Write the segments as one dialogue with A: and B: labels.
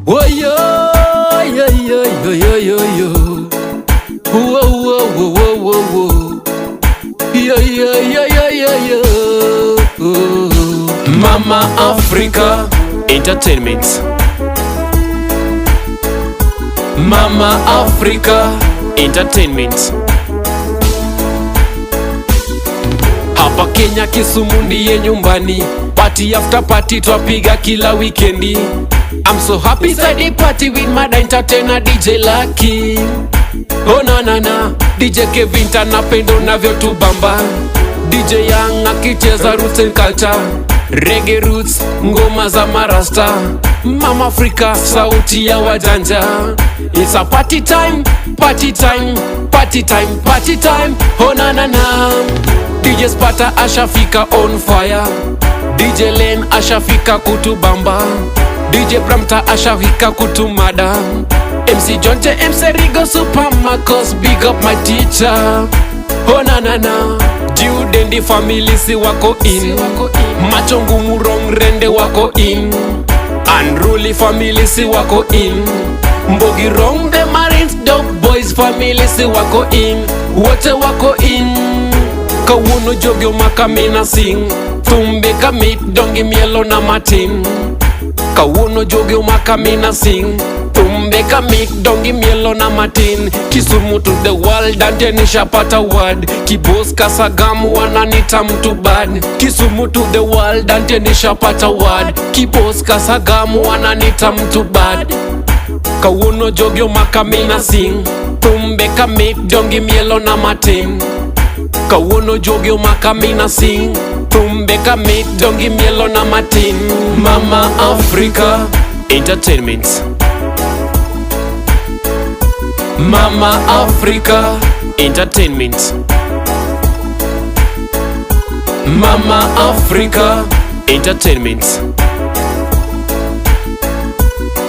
A: Oh yo, yo, yo, yo, yo, yo, yo. Whoa, whoa, whoa, whoa, whoa, whoa. Yo, yo, yo, yo, yo, yo. Mama Africa Entertainment. Mama Africa Entertainment. Hapa Kenya Kisumu ndiye nyumbani. Party after party twapiga kila weekendi. I'm so happy inside the party with my entertainer DJ Lucky. Oh na na na, DJ Kevin tanapendo navyo tubamba. DJ Young akicheza roots and culture, reggae roots, ngoma za marasta. Mama Africa, sauti ya wajanja. It's a party time, party time, party time, party time. Oh na na na, DJ Spata ashafika on fire. DJ Len ashafika kutubamba. DJ Bramta ashafika kutumada. MC Jonte, MC Rigo, Super Marcos, big up my teacher. Oh na na na, Jude and the family si wako in. Machongu Murong Rende wako in. Unruly family si wako in. Mbogi Rong the Marines, Dog Boys family si wako in. Wote wako in. Kawuno Jogyo Makamina sing. Tumbe Kamit Dongi Mielo na Martin. Kawuno Jogyo Makamina sing. Tumbe Kamit Dongi Mielo na Martin. Kisumu to the world and nishapata word. Kibos Kasagamu wananita mtu bad. Kisumu to the world and nishapata word. Kibos Kasagamu wananita mtu bad. Kawuno Jogyo Makamina sing. Tumbe Kamit Dongi Mielo na Martin. Kawuno Jogyo Makamina sing. Tumbe Kamit Dongi Mielo na Martin. Mama Africa Entertainment. Mama Africa Entertainment. Mama Africa Entertainment.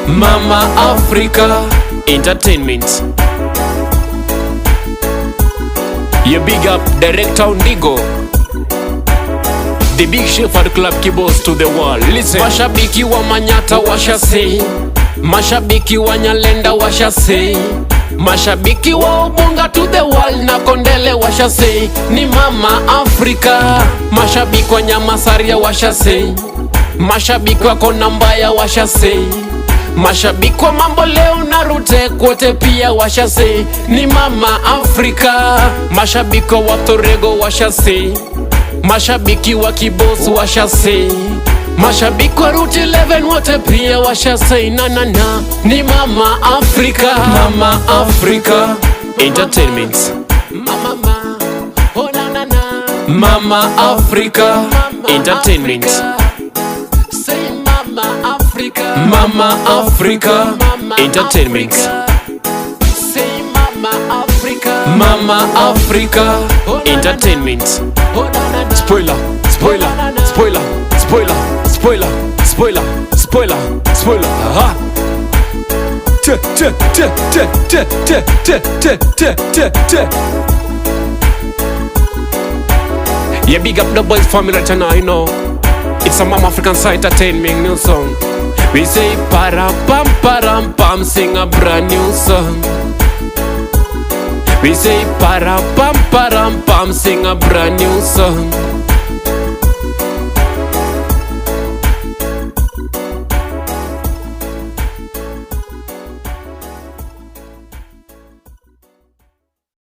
A: Mama Africa Entertainment. You big up Director Ndigo, the big chef at Club Kibos to the world. Listen. Mashabiki wa Manyata washa say, mashabiki wa Nyalenda washa say, mashabiki wa Ubunga to the world na Kondele washa say, ni Mama Africa. Mashabiki wa Nyamasaria washa say, mashabiki wa Konambaya washa say, mashabiki wa Mambo Leo na Rute kwote pia washa say, ni Mama Africa. Mashabiki wa Torego washa say, mashabiki wa Kibos washa say, mashabiki wa Route 11 wote pia washa say, na na na, ni Mama Africa. Mama Africa Entertainment. Mama, oh na na na. Mama Africa Entertainment. Say Mama Africa. Mama Africa Entertainment. Say Mama Africa. Mama Africa Entertainment. Spoiler, spoiler, spoiler, spoiler, spoiler, spoiler, spoiler, spoiler. Aha. Yeah, big up the boys family right now, you know. It's a Mama African Entertainment new song. We say para pam sing a brand new song. We say para pam sing a brand new song.